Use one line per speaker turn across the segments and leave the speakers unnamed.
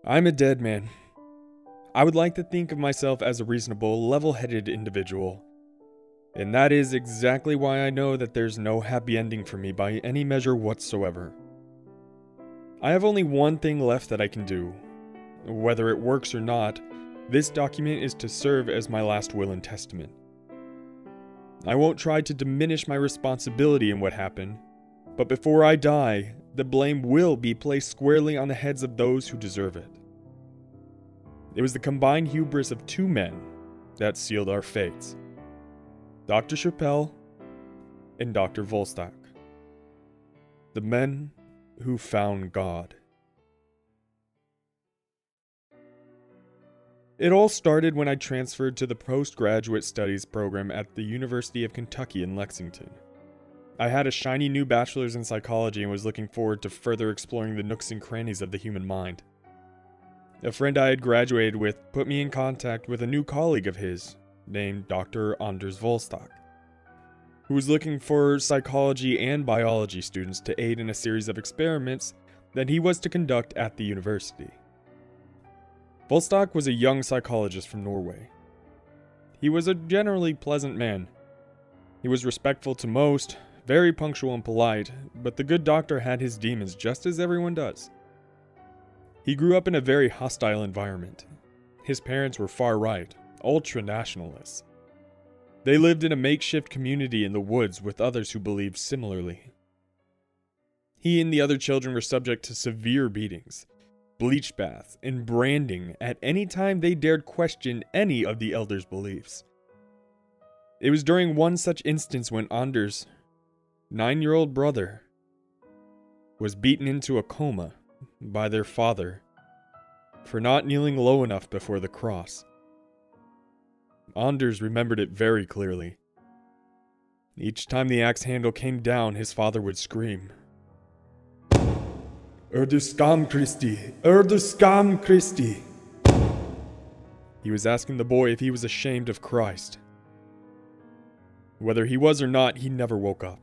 I'm a dead man. I would like to think of myself as a reasonable, level-headed individual. And that is exactly why I know that there's no happy ending for me by any measure whatsoever. I have only one thing left that I can do. Whether it works or not, this document is to serve as my last will and testament. I won't try to diminish my responsibility in what happened, but before I die, the blame will be placed squarely on the heads of those who deserve it. It was the combined hubris of two men that sealed our fates. Dr. Chappelle and Dr. Volstok. The men who found God. It all started when I transferred to the postgraduate studies program at the University of Kentucky in Lexington. I had a shiny new bachelor's in psychology and was looking forward to further exploring the nooks and crannies of the human mind. A friend I had graduated with put me in contact with a new colleague of his, named Dr. Anders Volstok, who was looking for psychology and biology students to aid in a series of experiments that he was to conduct at the university. Volstok was a young psychologist from Norway. He was a generally pleasant man. He was respectful to most, very punctual and polite, but the good doctor had his demons just as everyone does. He grew up in a very hostile environment. His parents were far-right, ultra-nationalists. They lived in a makeshift community in the woods with others who believed similarly. He and the other children were subject to severe beatings, bleach baths, and branding at any time they dared question any of the elders' beliefs. It was during one such instance when Anders' 9-year-old brother was beaten into a coma by their father for not kneeling low enough before the cross. Anders remembered it very clearly. Each time the axe handle came down, his father would scream, "Du skam Christi! Du skam Christi!" He was asking the boy if he was ashamed of Christ. Whether he was or not, he never woke up.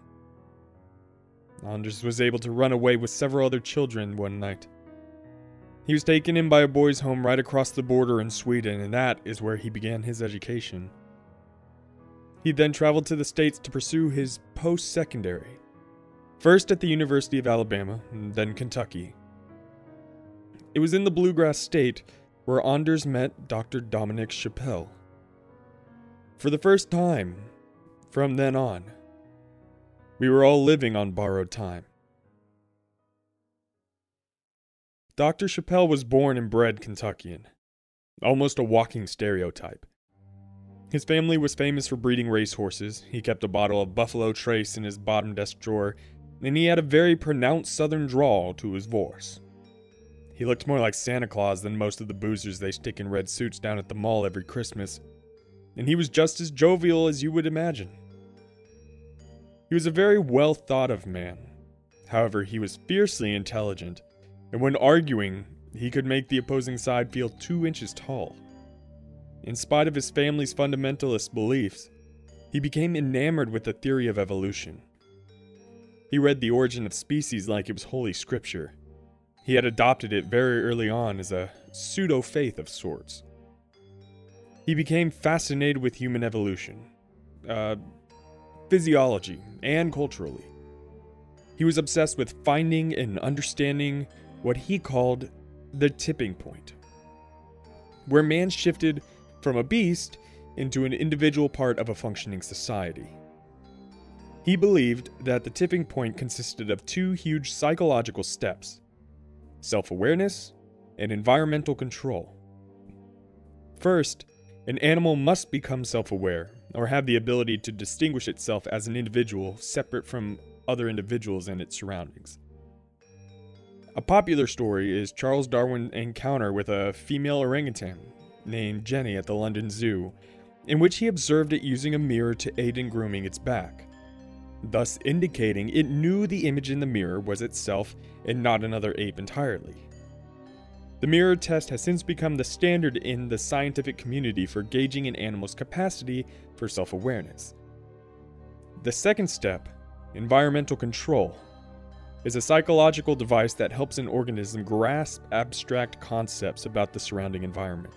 Anders was able to run away with several other children one night. He was taken in by a boys' home right across the border in Sweden, and that is where he began his education. He then traveled to the States to pursue his post-secondary, first at the University of Alabama, and then Kentucky. It was in the Bluegrass State where Anders met Dr. Dominic Chappelle. For the first time, from then on, we were all living on borrowed time. Dr. Chappelle was born and bred Kentuckian, almost a walking stereotype. His family was famous for breeding racehorses. He kept a bottle of Buffalo Trace in his bottom desk drawer, and he had a very pronounced southern drawl to his voice. He looked more like Santa Claus than most of the boozers they stick in red suits down at the mall every Christmas, and he was just as jovial as you would imagine. He was a very well thought of man. However, he was fiercely intelligent, and when arguing, he could make the opposing side feel 2 inches tall. In spite of his family's fundamentalist beliefs, he became enamored with the theory of evolution. He read The Origin of Species like it was holy scripture. He had adopted it very early on as a pseudo-faith of sorts. He became fascinated with human evolution, physiology, and culturally. He was obsessed with finding and understanding what he called the tipping point, where man shifted from a beast into an individual part of a functioning society. He believed that the tipping point consisted of 2 huge psychological steps: self-awareness and environmental control. First, an animal must become self-aware, or have the ability to distinguish itself as an individual separate from other individuals and its surroundings. A popular story is Charles Darwin's encounter with a female orangutan named Jenny at the London Zoo, in which he observed it using a mirror to aid in grooming its back, thus indicating it knew the image in the mirror was itself and not another ape entirely. The mirror test has since become the standard in the scientific community for gauging an animal's capacity for self-awareness. The second step, environmental control, is a psychological device that helps an organism grasp abstract concepts about the surrounding environment.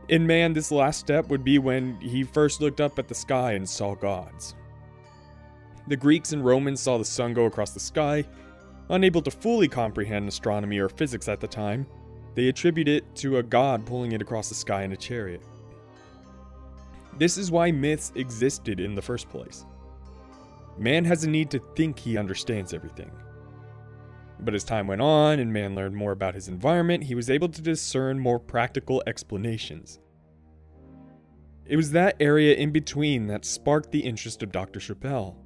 In man, this last step would be when he first looked up at the sky and saw gods. The Greeks and Romans saw the sun go across the sky. Unable to fully comprehend astronomy or physics at the time, they attribute it to a god pulling it across the sky in a chariot. This is why myths existed in the first place. Man has a need to think he understands everything. But as time went on and man learned more about his environment, he was able to discern more practical explanations. It was that area in between that sparked the interest of Dr. Chappelle,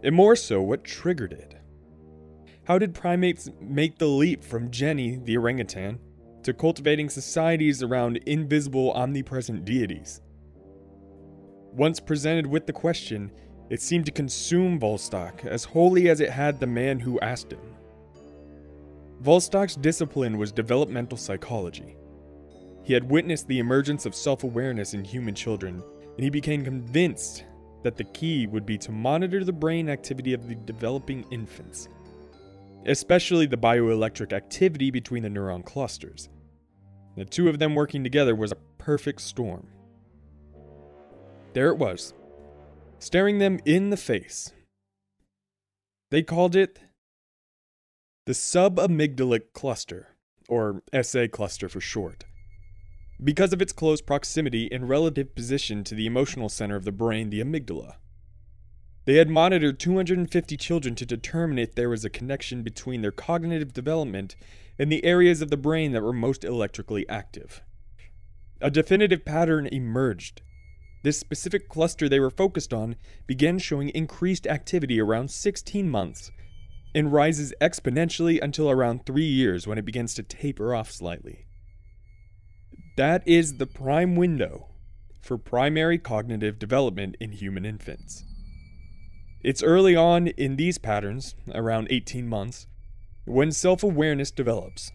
and more so what triggered it. How did primates make the leap from Jenny, the orangutan, to cultivating societies around invisible, omnipresent deities? Once presented with the question, it seemed to consume Volstok as wholly as it had the man who asked him. Volstok's discipline was developmental psychology. He had witnessed the emergence of self-awareness in human children, and he became convinced that the key would be to monitor the brain activity of the developing infants, especially the bioelectric activity between the neuron clusters. The two of them working together was a perfect storm. There it was, staring them in the face. They called it the subamygdalic cluster, or SA cluster for short, because of its close proximity and relative position to the emotional center of the brain, the amygdala. They had monitored 250 children to determine if there was a connection between their cognitive development and the areas of the brain that were most electrically active. A definitive pattern emerged. This specific cluster they were focused on began showing increased activity around 16 months and rises exponentially until around 3 years when it begins to taper off slightly. That is the prime window for primary cognitive development in human infants. It's early on in these patterns, around 18 months, when self-awareness develops.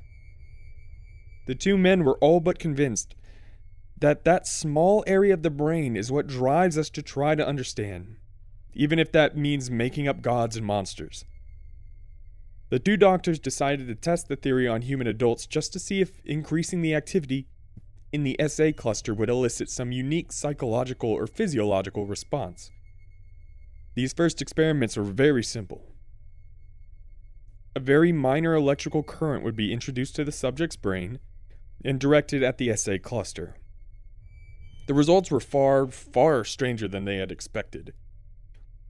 The two men were all but convinced that that small area of the brain is what drives us to try to understand, even if that means making up gods and monsters. The two doctors decided to test the theory on human adults just to see if increasing the activity in the SA cluster would elicit some unique psychological or physiological response. These first experiments were very simple. A very minor electrical current would be introduced to the subject's brain and directed at the SA cluster. The results were far, far stranger than they had expected.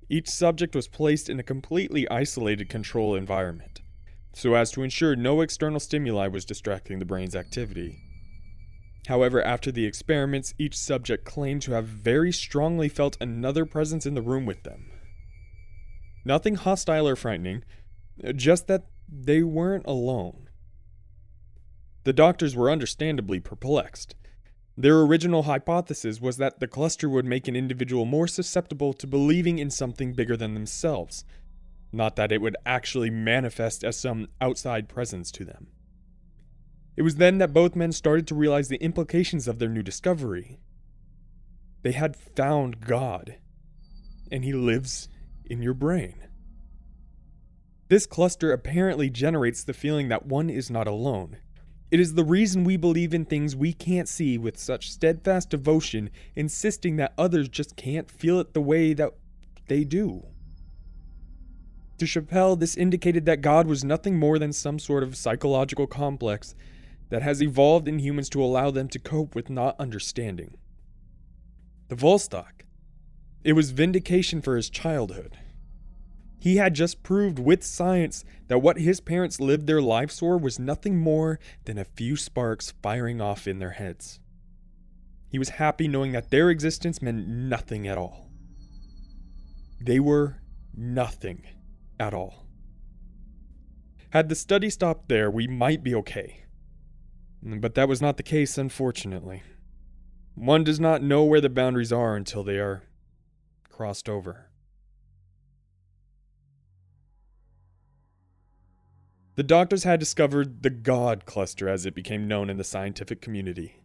Each subject was placed in a completely isolated control environment, so as to ensure no external stimuli was distracting the brain's activity. However, after the experiments, each subject claimed to have very strongly felt another presence in the room with them. Nothing hostile or frightening, just that they weren't alone. The doctors were understandably perplexed. Their original hypothesis was that the cluster would make an individual more susceptible to believing in something bigger than themselves, not that it would actually manifest as some outside presence to them. It was then that both men started to realize the implications of their new discovery. They had found God, and He lives in your brain. This cluster apparently generates the feeling that one is not alone. It is the reason we believe in things we can't see with such steadfast devotion, insisting that others just can't feel it the way that they do. To Chappelle, this indicated that God was nothing more than some sort of psychological complex that has evolved in humans to allow them to cope with not understanding. The Volstok, it was vindication for his childhood. He had just proved with science that what his parents lived their lives for was nothing more than a few sparks firing off in their heads. He was happy knowing that their existence meant nothing at all. They were nothing at all. Had the study stopped there, we might be okay. But that was not the case, unfortunately. One does not know where the boundaries are until they are crossed over. The doctors had discovered the God cluster, as it became known in the scientific community.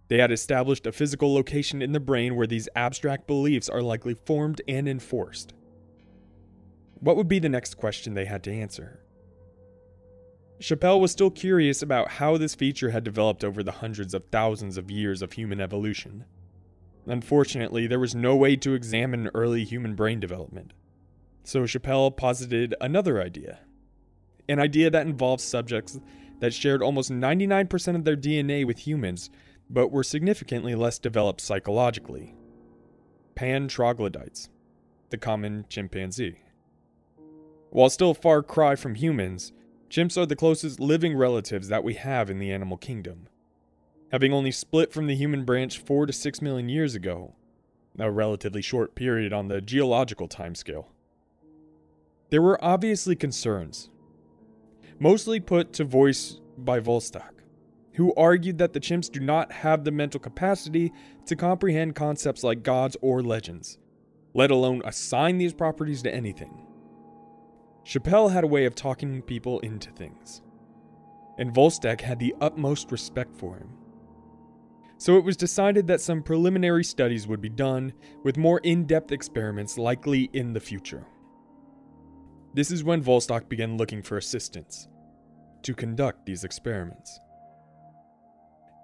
They had established a physical location in the brain where these abstract beliefs are likely formed and enforced. What would be the next question they had to answer? Chappelle was still curious about how this feature had developed over the hundreds of thousands of years of human evolution. Unfortunately, there was no way to examine early human brain development. So Chappelle posited another idea. An idea that involved subjects that shared almost 99% of their DNA with humans, but were significantly less developed psychologically. Pan-troglodytes, the common chimpanzee. While still a far cry from humans, chimps are the closest living relatives that we have in the animal kingdom, having only split from the human branch 4 to 6 million years ago, a relatively short period on the geological timescale. There were obviously concerns, mostly put to voice by Volstok, who argued that the chimps do not have the mental capacity to comprehend concepts like gods or legends, let alone assign these properties to anything. Chappelle had a way of talking people into things, and Volstok had the utmost respect for him. So it was decided that some preliminary studies would be done, with more in-depth experiments likely in the future. This is when Volstok began looking for assistants to conduct these experiments.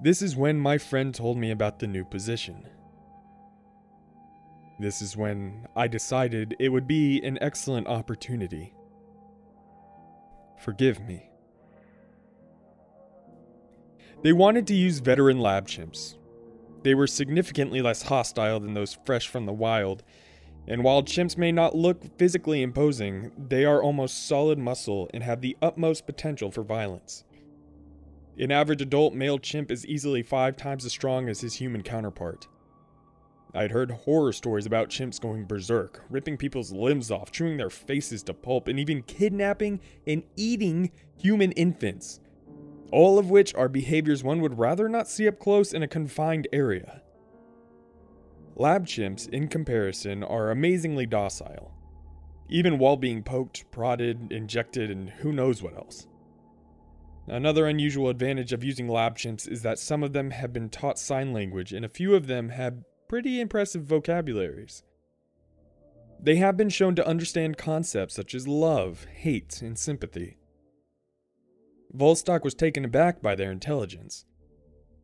This is when my friend told me about the new position. This is when I decided it would be an excellent opportunity. Forgive me. They wanted to use veteran lab chimps. They were significantly less hostile than those fresh from the wild, and while chimps may not look physically imposing, they are almost solid muscle and have the utmost potential for violence. An average adult male chimp is easily 5 times as strong as his human counterpart. I'd heard horror stories about chimps going berserk, ripping people's limbs off, chewing their faces to pulp, and even kidnapping and eating human infants. All of which are behaviors one would rather not see up close in a confined area. Lab chimps, in comparison, are amazingly docile, even while being poked, prodded, injected, and who knows what else. Another unusual advantage of using lab chimps is that some of them have been taught sign language, and a few of them have pretty impressive vocabularies. They have been shown to understand concepts such as love, hate, and sympathy. Volstok was taken aback by their intelligence.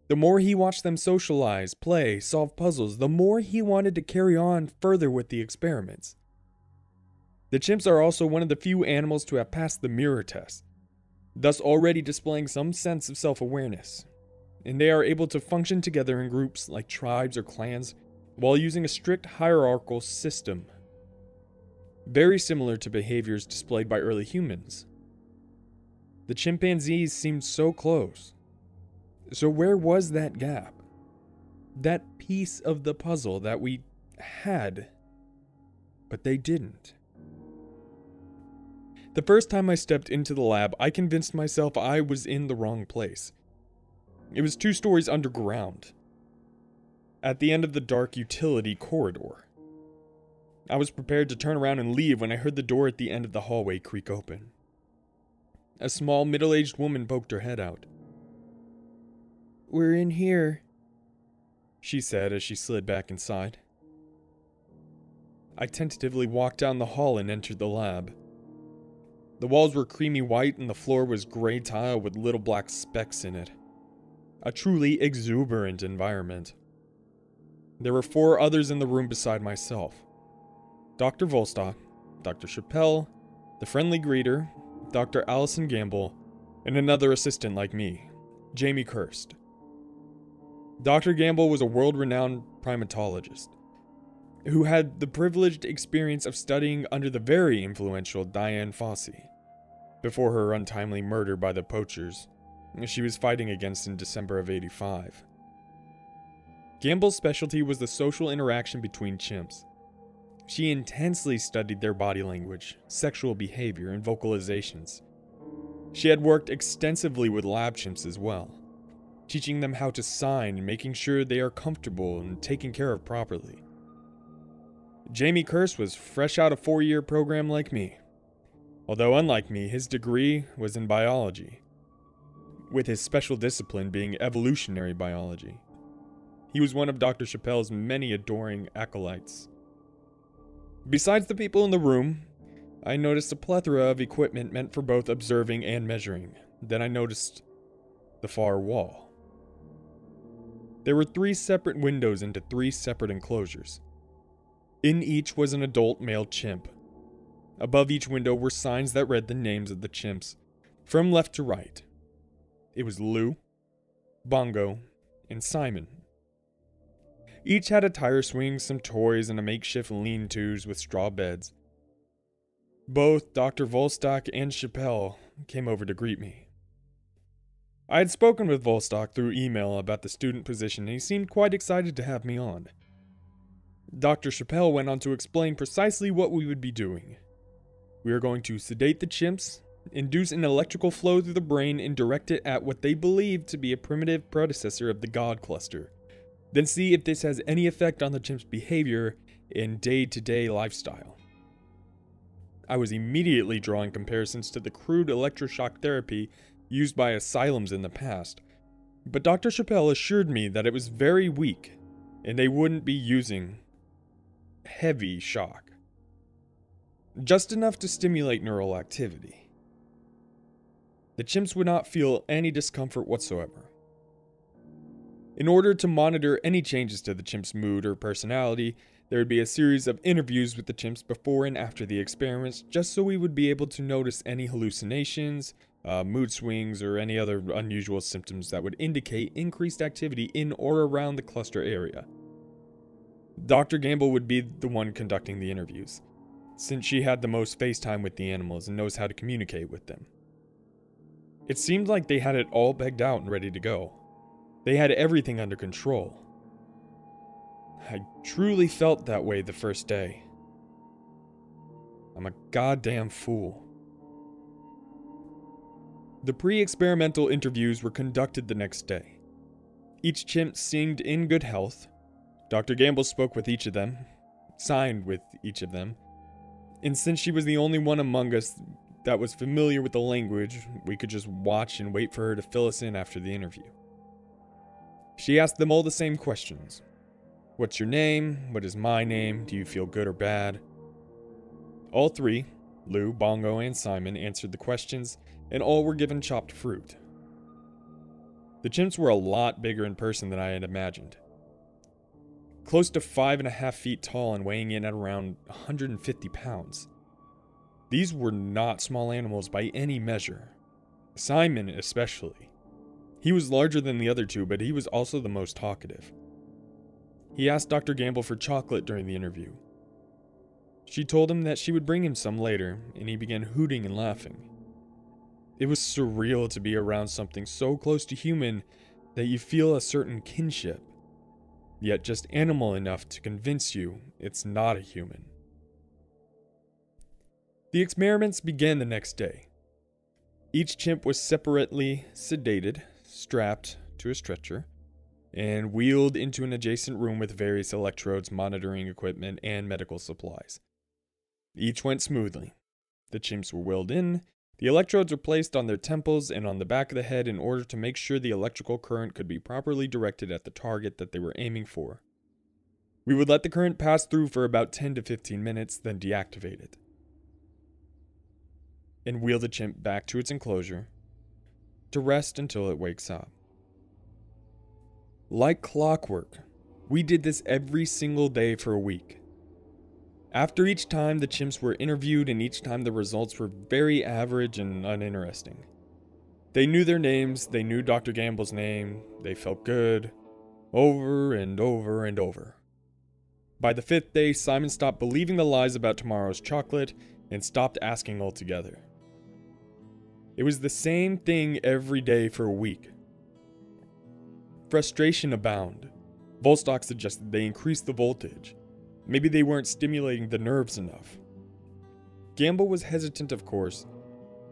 The more he watched them socialize, play, solve puzzles, the more he wanted to carry on further with the experiments. The chimps are also one of the few animals to have passed the mirror test, thus already displaying some sense of self-awareness, and they are able to function together in groups like tribes or clans while using a strict hierarchical system, very similar to behaviors displayed by early humans. The chimpanzees seemed so close. So where was that gap? That piece of the puzzle that we had, but they didn't. The first time I stepped into the lab, I convinced myself I was in the wrong place. It was 2 stories underground, at the end of the dark utility corridor. I was prepared to turn around and leave when I heard the door at the end of the hallway creak open. A small, middle-aged woman poked her head out. "We're in here," she said as she slid back inside. I tentatively walked down the hall and entered the lab. The walls were creamy white and the floor was gray tile with little black specks in it. A truly exuberant environment. There were 4 others in the room beside myself. Dr. Volstok, Dr. Chappelle, the friendly greeter, Dr. Allison Gamble, and another assistant like me, Jamie Kirst. Dr. Gamble was a world-renowned primatologist who had the privileged experience of studying under the very influential Dian Fossey before her untimely murder by the poachers she was fighting against in December of '85. Gamble's specialty was the social interaction between chimps. She intensely studied their body language, sexual behavior, and vocalizations. She had worked extensively with lab chimps as well, teaching them how to sign and making sure they are comfortable and taken care of properly. Jamie Curse was fresh out of a 4-year program like me. Although unlike me, his degree was in biology, with his special discipline being evolutionary biology. He was one of Dr. Chappelle's many adoring acolytes. Besides the people in the room, I noticed a plethora of equipment meant for both observing and measuring. Then I noticed the far wall. There were 3 separate windows into 3 separate enclosures. In each was an adult male chimp. Above each window were signs that read the names of the chimps, from left to right. It was Lou, Bongo, and Simon. Each had a tire swing, some toys, and a makeshift lean-tos with straw beds. Both Dr. Volstok and Chappelle came over to greet me. I had spoken with Volstok through email about the student position, and he seemed quite excited to have me on. Dr. Chappelle went on to explain precisely what we would be doing. We are going to sedate the chimps, induce an electrical flow through the brain, and direct it at what they believe to be a primitive predecessor of the God cluster. Then see if this has any effect on the chimp's behavior and day-to-day lifestyle. I was immediately drawing comparisons to the crude electroshock therapy used by asylums in the past, but Dr. Chappelle assured me that it was very weak, and they wouldn't be using heavy shock. Just enough to stimulate neural activity. The chimps would not feel any discomfort whatsoever. In order to monitor any changes to the chimp's mood or personality, there would be a series of interviews with the chimps before and after the experiments, just so we would be able to notice any hallucinations, mood swings, or any other unusual symptoms that would indicate increased activity in or around the cluster area. Dr. Gamble would be the one conducting the interviews, since she had the most face time with the animals and knows how to communicate with them. It seemed like they had it all pegged out and ready to go. They had everything under control. I truly felt that way the first day. I'm a goddamn fool. The pre-experimental interviews were conducted the next day. Each chimp seemed in good health. Dr. Gamble spoke with each of them, signed with each of them, and since she was the only one among us that was familiar with the language, we could just watch and wait for her to fill us in after the interview. She asked them all the same questions. What's your name? What is my name? Do you feel good or bad? All 3, Lou, Bongo, and Simon, answered the questions, and all were given chopped fruit. The chimps were a lot bigger in person than I had imagined. Close to 5.5 feet tall and weighing in at around 150 pounds. These were not small animals by any measure. Simon especially. He was larger than the other 2, but he was also the most talkative. He asked Dr. Gamble for chocolate during the interview. She told him that she would bring him some later, and he began hooting and laughing. It was surreal to be around something so close to human that you feel a certain kinship, yet just animal enough to convince you it's not a human. The experiments began the next day. Each chimp was separately sedated, strapped to a stretcher, and wheeled into an adjacent room with various electrodes, monitoring equipment, and medical supplies. Each went smoothly. The chimps were wheeled in, the electrodes were placed on their temples and on the back of the head in order to make sure the electrical current could be properly directed at the target that they were aiming for. We would let the current pass through for about 10 to 15 minutes, then deactivate it, and wheel the chimp back to its enclosure to rest until it wakes up. Like clockwork, we did this every single day for a week. After each time, the chimps were interviewed, and each time the results were very average and uninteresting. They knew their names, they knew Dr. Gamble's name, they felt good, over and over and over. By the 5th day, Simon stopped believing the lies about tomorrow's chocolate and stopped asking altogether. It was the same thing every day for a week. Frustration abound. Volstok suggested they increase the voltage. Maybe they weren't stimulating the nerves enough. Gamble was hesitant, of course,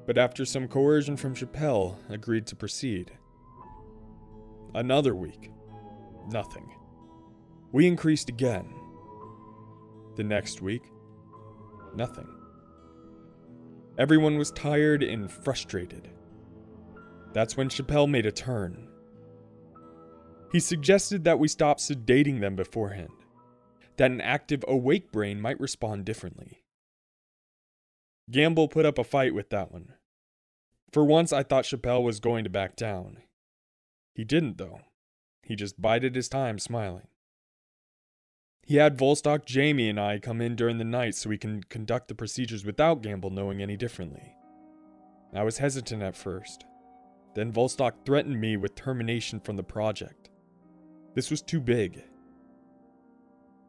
but after some coercion from Chappelle, agreed to proceed. Another week. Nothing. We increased again. The next week. Nothing. Everyone was tired and frustrated. That's when Chappelle made a turn. He suggested that we stop sedating them beforehand, that an active, awake brain might respond differently. Gamble put up a fight with that one. For once, I thought Chappelle was going to back down. He didn't, though. He just bided his time, smiling. He had Volstok, Jamie, and I come in during the night so we can conduct the procedures without Gamble knowing any differently. I was hesitant at first. Then Volstok threatened me with termination from the project. This was too big.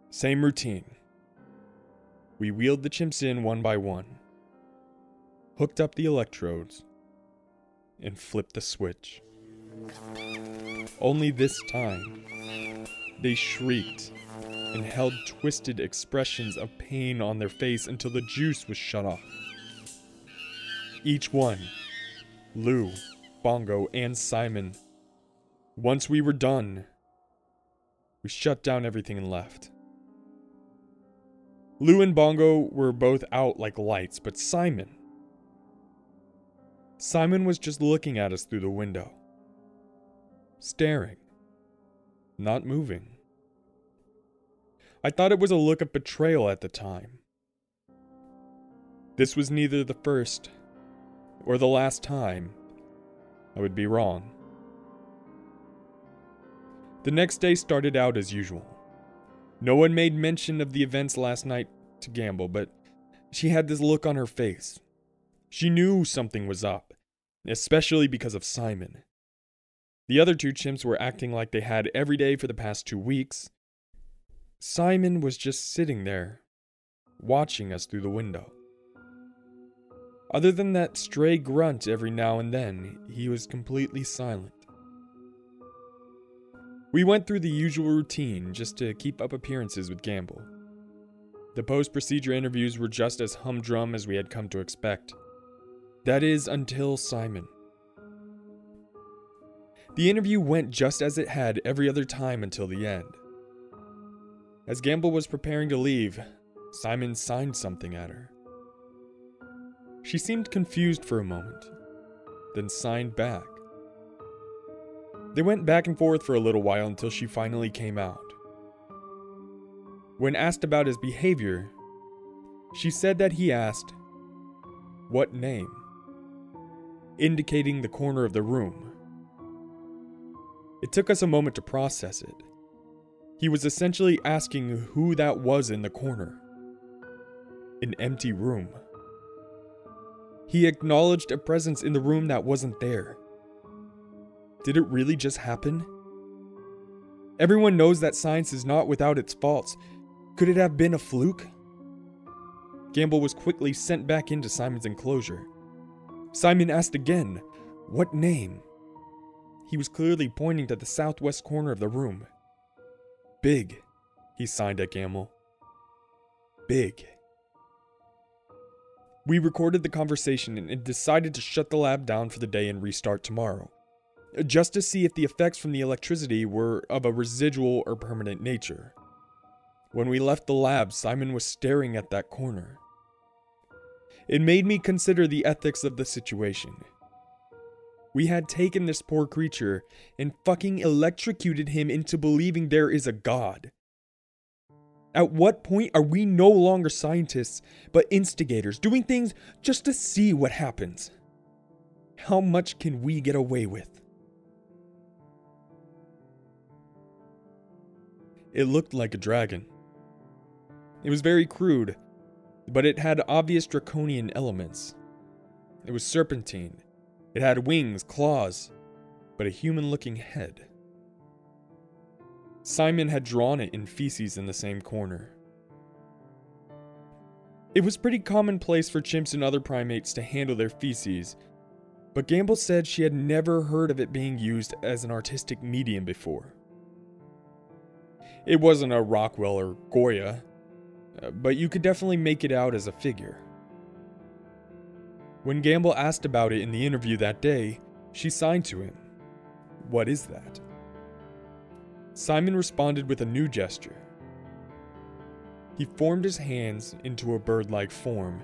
Same routine. We wheeled the chimps in one by one, hooked up the electrodes, and flipped the switch. Only this time, they shrieked and held twisted expressions of pain on their face until the juice was shut off. Each one, Lou, Bongo, and Simon. Once we were done, we shut down everything and left. Lou and Bongo were both out like lights, but Simon was just looking at us through the window. Staring. Not moving. I thought it was a look of betrayal at the time. This was neither the first or the last time I would be wrong. The next day started out as usual. No one made mention of the events last night to Gamble, but she had this look on her face. She knew something was up, especially because of Simon. The other two chimps were acting like they had every day for the past 2 weeks. Simon was just sitting there, watching us through the window. Other than that stray grunt every now and then, he was completely silent. We went through the usual routine just to keep up appearances with Gamble. The post-procedure interviews were just as humdrum as we had come to expect. That is, until Simon. The interview went just as it had every other time until the end. As Gamble was preparing to leave, Simon signed something at her. She seemed confused for a moment, then signed back. They went back and forth for a little while until she finally came out. When asked about his behavior, she said that he asked, "What name?" indicating the corner of the room. It took us a moment to process it. He was essentially asking who that was in the corner. An empty room. He acknowledged a presence in the room that wasn't there. Did it really just happen? Everyone knows that science is not without its faults. Could it have been a fluke? Gamble was quickly sent back into Simon's enclosure. Simon asked again, "What name?" He was clearly pointing to the southwest corner of the room. "Big," he signed at Gamble. "Big." We recorded the conversation and decided to shut the lab down for the day and restart tomorrow, just to see if the effects from the electricity were of a residual or permanent nature. When we left the lab, Simon was staring at that corner. It made me consider the ethics of the situation. We had taken this poor creature and fucking electrocuted him into believing there is a god. At what point are we no longer scientists, but instigators, doing things just to see what happens? How much can we get away with? It looked like a dragon. It was very crude, but it had obvious draconian elements. It was serpentine. It had wings, claws, but a human-looking head. Simon had drawn it in feces in the same corner. It was pretty commonplace for chimps and other primates to handle their feces, but Gamble said she had never heard of it being used as an artistic medium before. It wasn't a Rockwell or Goya, but you could definitely make it out as a figure. When Gamble asked about it in the interview that day, she signed to him. "What is that?" Simon responded with a new gesture. He formed his hands into a bird-like form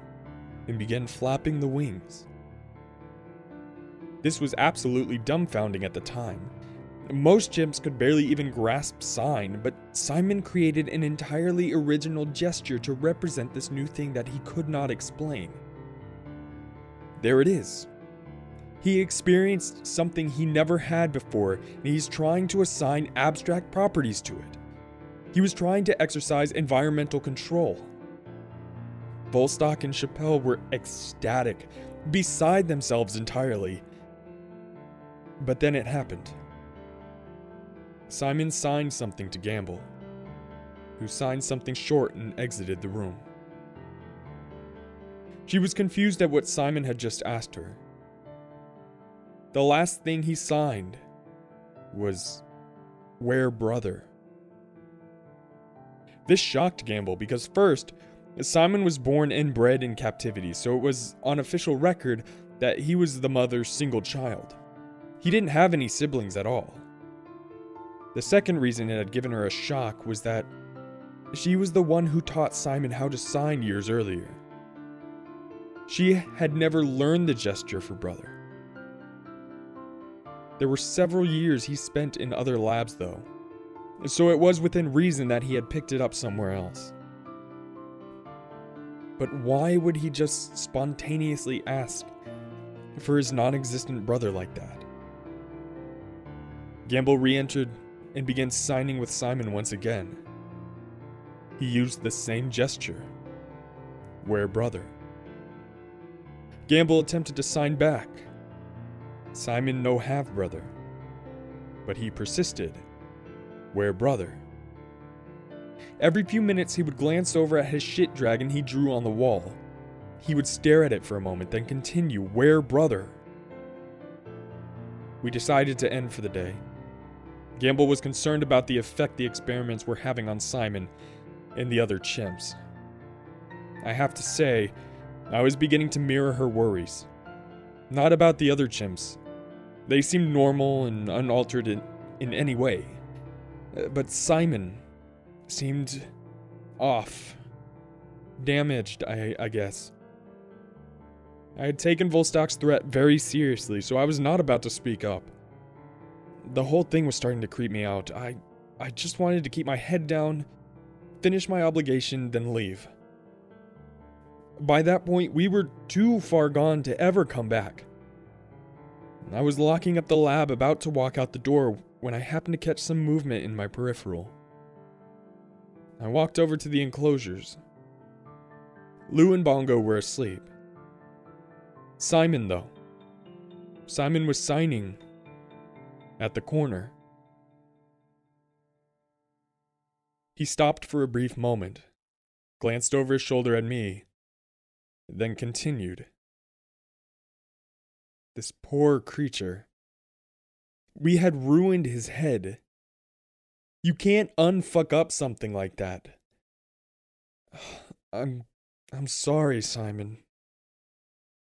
and began flapping the wings. This was absolutely dumbfounding at the time. Most chimps could barely even grasp sign, but Simon created an entirely original gesture to represent this new thing that he could not explain. there it is. He experienced something he never had before, and he's trying to assign abstract properties to it. He was trying to exercise environmental control. Volstok and Chappelle were ecstatic, beside themselves entirely. But then it happened. Simon signed something to Gamble, who signed something short and exited the room. She was confused at what Simon had just asked her. The last thing he signed was, "Where brother?" This shocked Gamble because first, Simon was born and bred in captivity, so it was on official record that he was the mother's single child. He didn't have any siblings at all. The second reason it had given her a shock was that she was the one who taught Simon how to sign years earlier. She had never learned the gesture for brother. There were several years he spent in other labs though, so it was within reason that he had picked it up somewhere else. But why would he just spontaneously ask for his non-existent brother like that? Gamble re-entered and began signing with Simon once again. He used the same gesture. "Where brother?" Gamble attempted to sign back. Simon no have brother. But he persisted. "Where brother?" Every few minutes he would glance over at his shit dragon he drew on the wall. He would stare at it for a moment, then continue, "Where brother?" We decided to end for the day. Gamble was concerned about the effect the experiments were having on Simon and the other chimps. I have to say, I was beginning to mirror her worries. Not about the other chimps. They seemed normal and unaltered in any way. But Simon seemed off. Damaged, I guess. I had taken Volstok's threat very seriously, so I was not about to speak up. The whole thing was starting to creep me out. I just wanted to keep my head down, finish my obligation, then leave. By that point, we were too far gone to ever come back. I was locking up the lab, about to walk out the door, when I happened to catch some movement in my peripheral. I walked over to the enclosures. Lou and Bongo were asleep. Simon, though. Simon was signing at the corner. He stopped for a brief moment, glanced over his shoulder at me, then continued. This poor creature. We had ruined his head. You can't unfuck up something like that. I'm sorry, Simon.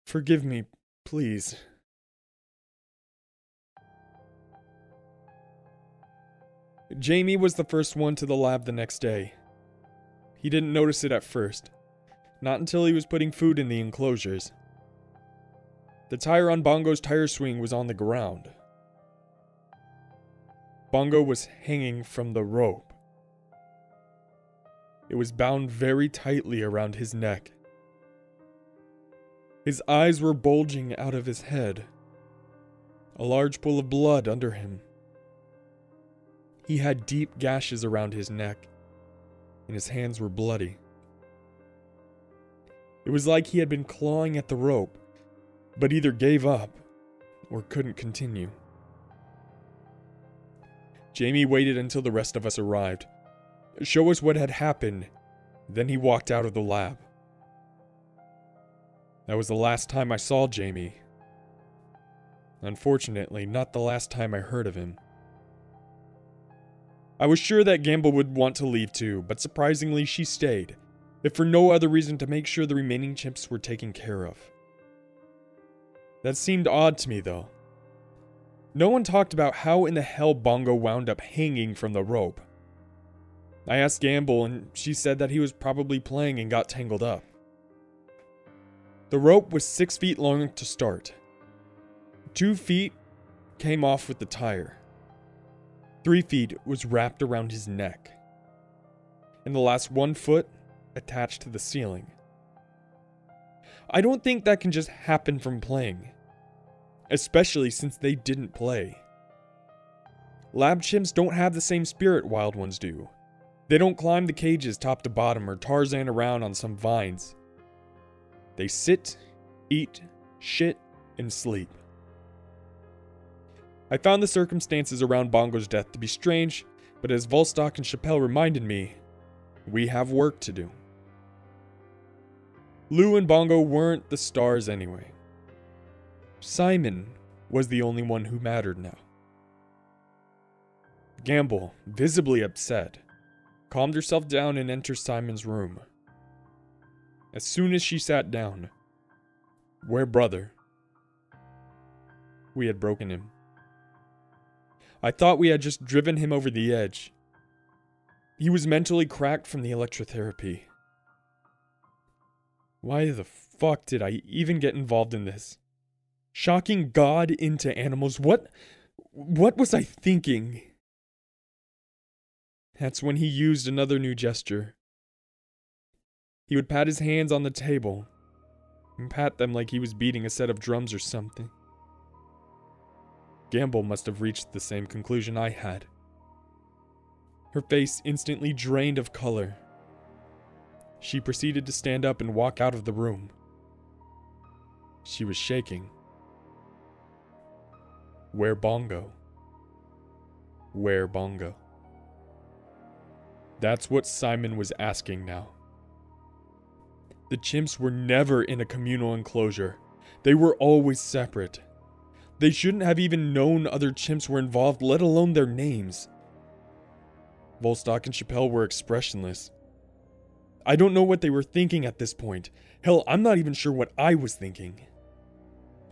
Forgive me, please. Jamie was the first one to the lab the next day. He didn't notice it at first, not until he was putting food in the enclosures. The tire on Bongo's tire swing was on the ground. Bongo was hanging from the rope. It was bound very tightly around his neck. His eyes were bulging out of his head, a large pool of blood under him. He had deep gashes around his neck, and his hands were bloody. It was like he had been clawing at the rope, but either gave up or couldn't continue. Jamie waited until the rest of us arrived, show us what had happened, then he walked out of the lab. That was the last time I saw Jamie. Unfortunately, not the last time I heard of him. I was sure that Gamble would want to leave too, but surprisingly she stayed, if for no other reason to make sure the remaining chimps were taken care of. That seemed odd to me though. No one talked about how in the hell Bongo wound up hanging from the rope. I asked Gamble and she said that he was probably playing and got tangled up. The rope was 6 feet long to start. 2 feet came off with the tire. 3 feet was wrapped around his neck. And the last 1 foot attached to the ceiling. I don't think that can just happen from playing. Especially since they didn't play. Lab chimps don't have the same spirit wild ones do. They don't climb the cages top to bottom or Tarzan around on some vines. They sit, eat, shit, and sleep. I found the circumstances around Bongo's death to be strange, but as Volstok and Chappelle reminded me, we have work to do. Lou and Bongo weren't the stars anyway. Simon was the only one who mattered now. Gamble, visibly upset, calmed herself down and entered Simon's room. As soon as she sat down, "Where brother?" We had broken him. I thought we had just driven him over the edge. He was mentally cracked from the electrotherapy. Why the fuck did I even get involved in this? Shocking God into animals, what was I thinking? That's when he used another new gesture. He would pat his hands on the table, and pat them like he was beating a set of drums or something. Gamble must have reached the same conclusion I had. Her face instantly drained of color. She proceeded to stand up and walk out of the room. She was shaking. Where Bongo? Where Bongo? That's what Simon was asking now. The chimps were never in a communal enclosure. They were always separate. They shouldn't have even known other chimps were involved, let alone their names. Volstok and Chappelle were expressionless. I don't know what they were thinking at this point. Hell, I'm not even sure what I was thinking.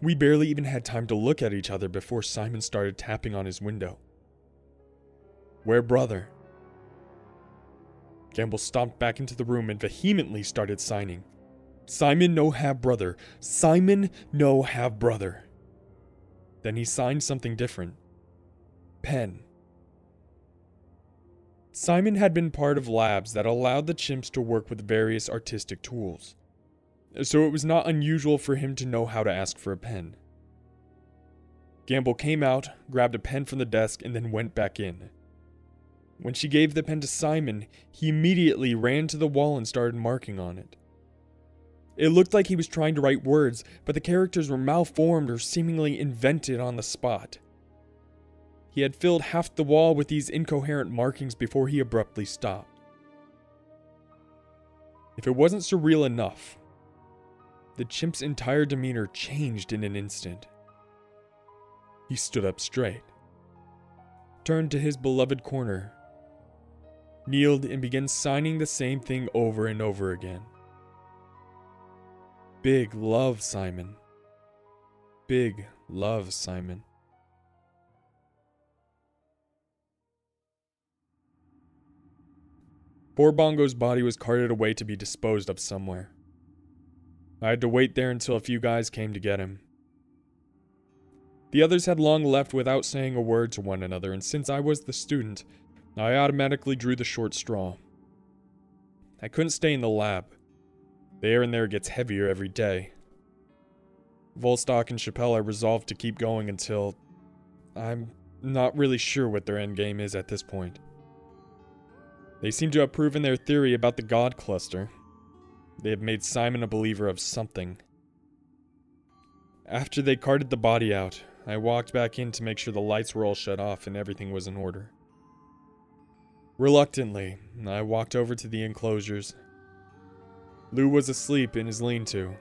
We barely even had time to look at each other before Simon started tapping on his window. Where brother? Gamble stomped back into the room and vehemently started signing. Simon no have brother. Simon no have brother. Then he signed something different. Pen. Simon had been part of labs that allowed the chimps to work with various artistic tools, so it was not unusual for him to know how to ask for a pen. Gamble came out, grabbed a pen from the desk, and then went back in. When she gave the pen to Simon, he immediately ran to the wall and started marking on it. It looked like he was trying to write words, but the characters were malformed or seemingly invented on the spot. He had filled half the wall with these incoherent markings before he abruptly stopped. If it wasn't surreal enough, the chimp's entire demeanor changed in an instant. He stood up straight, turned to his beloved corner, kneeled and began signing the same thing over and over again. Big love, Simon. Big love, Simon. Poor Bongo's body was carted away to be disposed of somewhere. I had to wait there until a few guys came to get him. The others had long left without saying a word to one another, and since I was the student, I automatically drew the short straw. I couldn't stay in the lab. The air in there gets heavier every day. Volstok and Chappelle are resolved to keep going until... I'm not really sure what their endgame is at this point. They seem to have proven their theory about the God Cluster. They have made Simon a believer of something. After they carted the body out, I walked back in to make sure the lights were all shut off and everything was in order. Reluctantly, I walked over to the enclosures. Lou was asleep in his lean-to.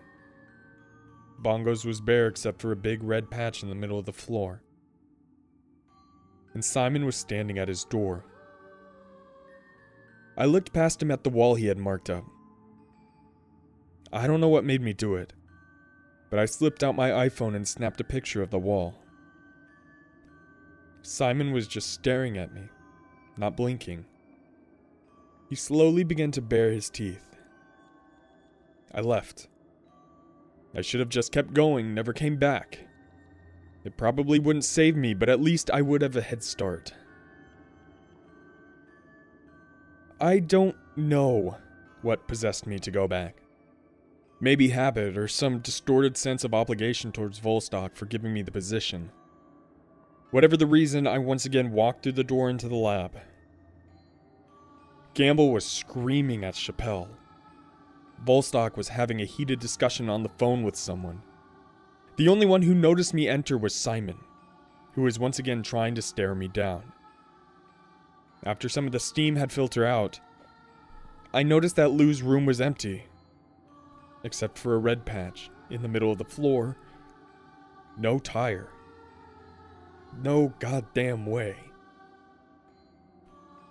Bongo's was bare except for a big red patch in the middle of the floor. And Simon was standing at his door. I looked past him at the wall he had marked up. I don't know what made me do it, but I slipped out my iPhone and snapped a picture of the wall. Simon was just staring at me, not blinking. He slowly began to bare his teeth. I left. I should have just kept going, never came back. It probably wouldn't save me, but at least I would have a head start. I don't know what possessed me to go back. Maybe habit or some distorted sense of obligation towards Volstok for giving me the position. Whatever the reason, I once again walked through the door into the lab. Gamble was screaming at Chappelle. Volstok was having a heated discussion on the phone with someone. The only one who noticed me enter was Simon, who was once again trying to stare me down. After some of the steam had filtered out, I noticed that Lou's room was empty, except for a red patch in the middle of the floor. No tire. No goddamn way.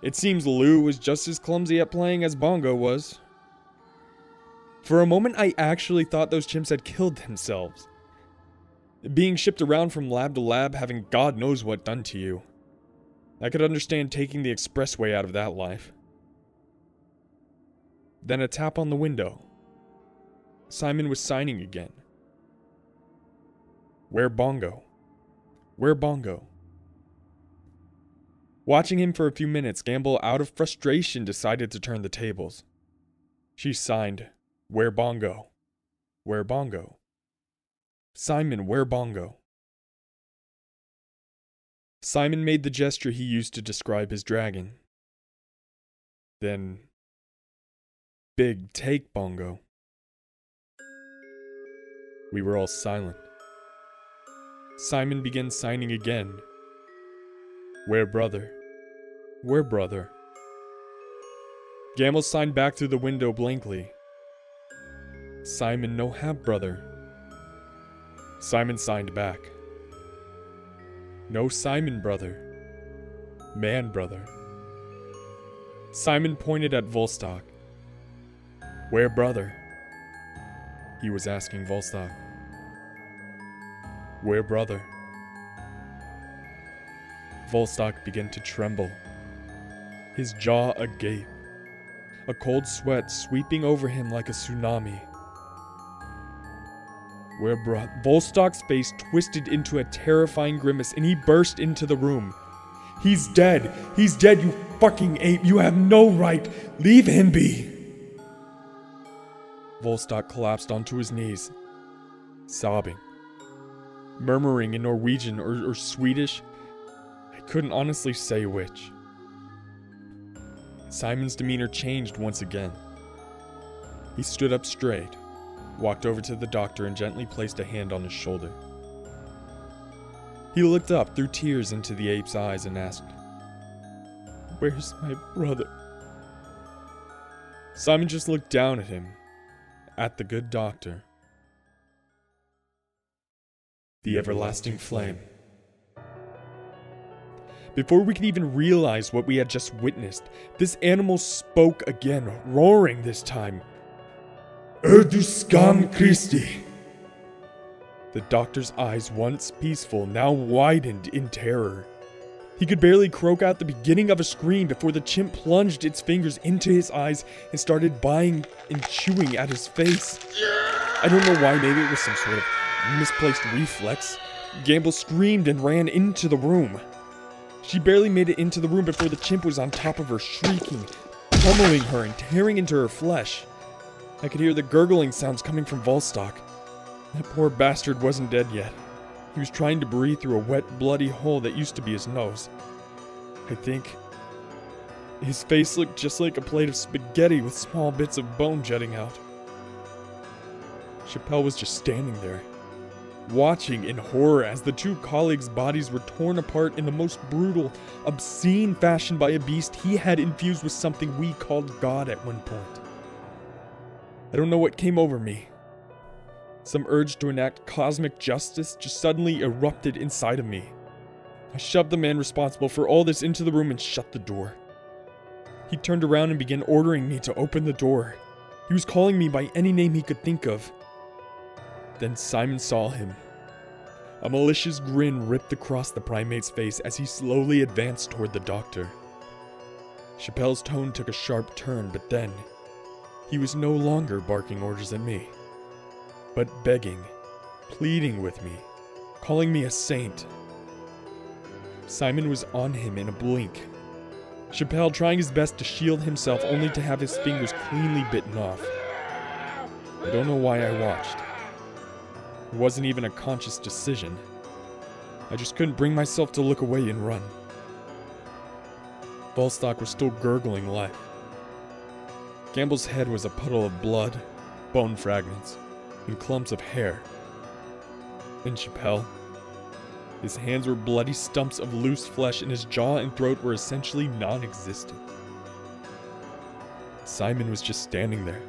It seems Lou was just as clumsy at playing as Bongo was. For a moment, I actually thought those chimps had killed themselves. Being shipped around from lab to lab, having God knows what done to you. I could understand taking the expressway out of that life. Then a tap on the window. Simon was signing again. Where Bongo? Where Bongo? Watching him for a few minutes, Gamble, out of frustration, decided to turn the tables. She signed, Where Bongo? Where Bongo? Simon, where Bongo? Simon made the gesture he used to describe his dragon. Then, big take, Bongo. We were all silent. Simon began signing again. Where brother? Where brother? Gamble signed back through the window blankly. Simon no have brother. Simon signed back. No Simon brother. Man brother. Simon pointed at Volstok. Where brother? He was asking Volstok. Where brother? Volstok began to tremble, his jaw agape, a cold sweat sweeping over him like a tsunami. Volstok's face twisted into a terrifying grimace and he burst into the room. He's dead! He's dead, you fucking ape! You have no right! Leave him be! Volstok collapsed onto his knees, sobbing, murmuring in Norwegian or Swedish. I couldn't honestly say which. Simon's demeanor changed once again. He stood up straight, walked over to the doctor and gently placed a hand on his shoulder. He looked up through tears into the ape's eyes and asked, Where's my brother? Simon just looked down at him, at the good doctor. The everlasting flame. Before we could even realize what we had just witnessed, this animal spoke again, roaring this time. Erduskan Christi! The doctor's eyes, once peaceful, now widened in terror. He could barely croak out the beginning of a scream before the chimp plunged its fingers into his eyes and started biting and chewing at his face. I don't know why, maybe it was some sort of misplaced reflex. Gamble screamed and ran into the room. She barely made it into the room before the chimp was on top of her, shrieking, pummeling her and tearing into her flesh. I could hear the gurgling sounds coming from Volstok. That poor bastard wasn't dead yet. He was trying to breathe through a wet, bloody hole that used to be his nose. I think his face looked just like a plate of spaghetti with small bits of bone jutting out. Chappelle was just standing there, watching in horror as the two colleagues' bodies were torn apart in the most brutal, obscene fashion by a beast he had infused with something we called God at one point. I don't know what came over me. Some urge to enact cosmic justice just suddenly erupted inside of me. I shoved the man responsible for all this into the room and shut the door. He turned around and began ordering me to open the door. He was calling me by any name he could think of. Then Simon saw him. A malicious grin ripped across the primate's face as he slowly advanced toward the doctor. Chappelle's tone took a sharp turn, but then he was no longer barking orders at me, but begging, pleading with me, calling me a saint. Simon was on him in a blink. Chappelle trying his best to shield himself only to have his fingers cleanly bitten off. I don't know why I watched. It wasn't even a conscious decision. I just couldn't bring myself to look away and run. Volstok was still gurgling life. Gamble's head was a puddle of blood, bone fragments, and clumps of hair. And Chappelle? His hands were bloody stumps of loose flesh, and his jaw and throat were essentially non-existent. Simon was just standing there,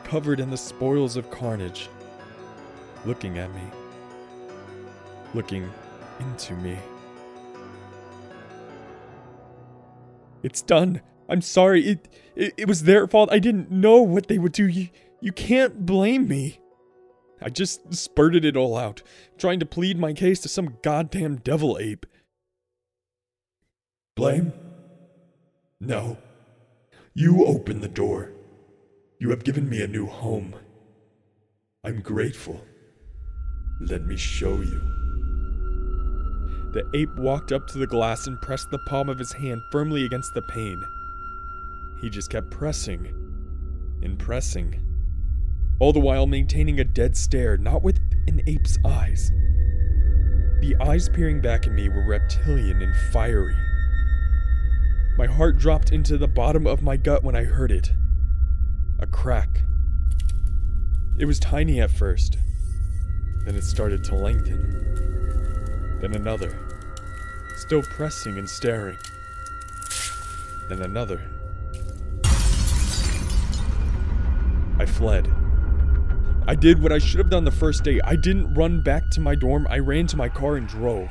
covered in the spoils of carnage, looking at me, looking into me. It's done. I'm sorry. It was their fault. I didn't know what they would do. You can't blame me. I just spurted it all out, trying to plead my case to some goddamn devil ape.
Blame? No. You opened the door. You have given me a new home. I'm grateful. Let me show you.
The ape walked up to the glass and pressed the palm of his hand firmly against the pane. He just kept pressing and pressing, all the while maintaining a dead stare, not with an ape's eyes. The eyes peering back at me were reptilian and fiery. My heart dropped into the bottom of my gut when I heard it. A crack. It was tiny at first. Then it started to lengthen. Then another. Still pressing and staring. Then another. I fled. I did what I should have done the first day. I didn't run back to my dorm. I ran to my car and drove.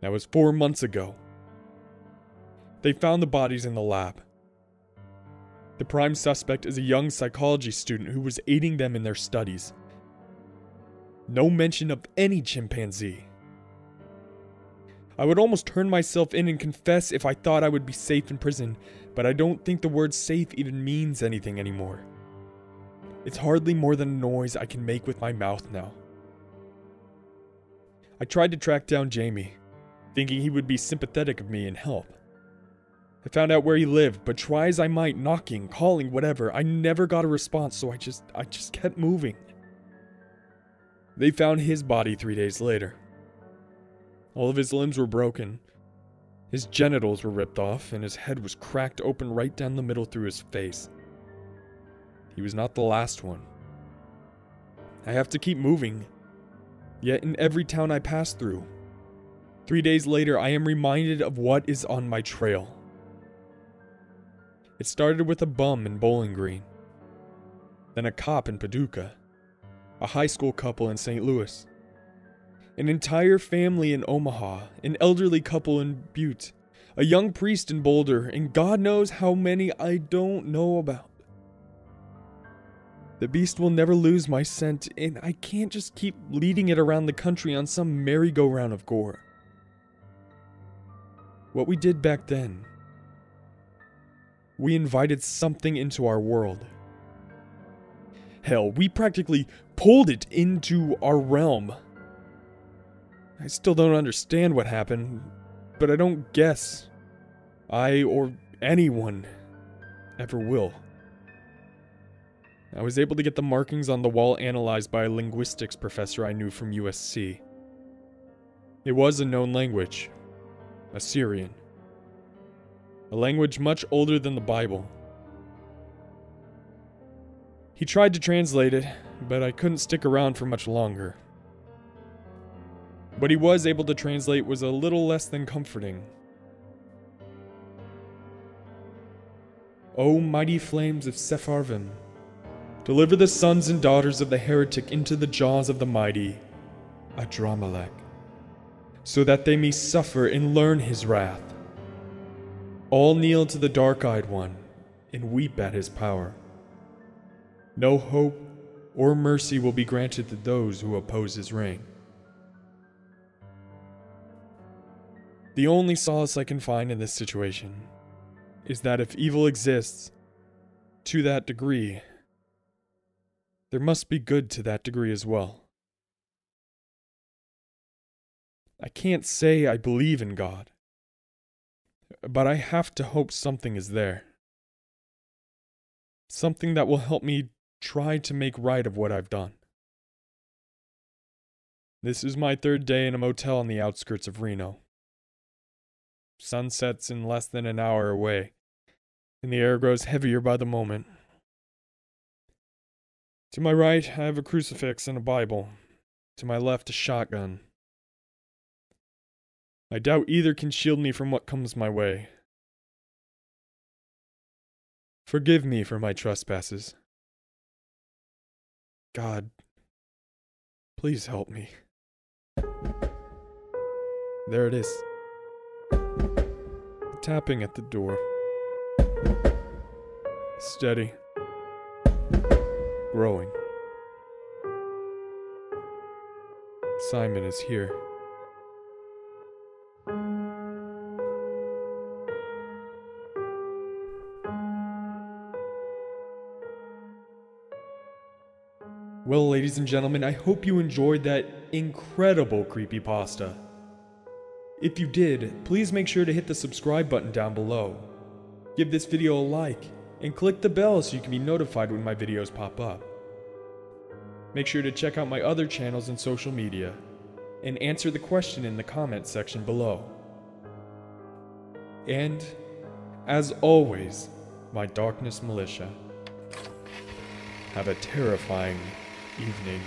That was 4 months ago. They found the bodies in the lab. The prime suspect is a young psychology student who was aiding them in their studies. No mention of any chimpanzee. I would almost turn myself in and confess if I thought I would be safe in prison, but I don't think the word safe even means anything anymore. It's hardly more than a noise I can make with my mouth now. I tried to track down Jamie, thinking he would be sympathetic of me and help. I found out where he lived, but try as I might, knocking, calling, whatever, I never got a response, so I just kept moving. They found his body 3 days later. All of his limbs were broken. His genitals were ripped off, and his head was cracked open right down the middle through his face. He was not the last one. I have to keep moving. Yet in every town I pass through, 3 days later, I am reminded of what is on my trail. It started with a bum in Bowling Green, then a cop in Paducah, a high school couple in St. Louis, an entire family in Omaha, an elderly couple in Butte, a young priest in Boulder, and God knows how many I don't know about. The beast will never lose my scent, and I can't just keep leading it around the country on some merry-go-round of gore. What we did back then, we invited something into our world. Hell, we practically pulled it into our realm. I still don't understand what happened, but I don't guess I or anyone ever will. I was able to get the markings on the wall analyzed by a linguistics professor I knew from USC. It was a known language, Assyrian. A language much older than the Bible. He tried to translate it, but I couldn't stick around for much longer. What he was able to translate was a little less than comforting. O mighty flames of Sepharvaim, deliver the sons and daughters of the heretic into the jaws of the mighty Adramelech, so that they may suffer and learn his wrath. All kneel to the dark-eyed one and weep at his power. No hope or mercy will be granted to those who oppose his reign. The only solace I can find in this situation is that if evil exists to that degree, there must be good to that degree as well. I can't say I believe in God. but I have to hope something is there. Something that will help me try to make right of what I've done. This is my third day in a motel on the outskirts of Reno. Sun sets in less than an hour away, and the air grows heavier by the moment. To my right, I have a crucifix and a Bible. To my left, a shotgun. I doubt either can shield me from what comes my way. Forgive me for my trespasses. God, please help me. There it is. Tapping at the door. Steady. Growing. Simon is here. Well, ladies and gentlemen, I hope you enjoyed that incredible creepypasta. If you did, please make sure to hit the subscribe button down below. Give this video a like, and click the bell so you can be notified when my videos pop up. Make sure to check out my other channels and social media, and answer the question in the comments section below. And, as always, my Darkness Militia, have a terrifying evening.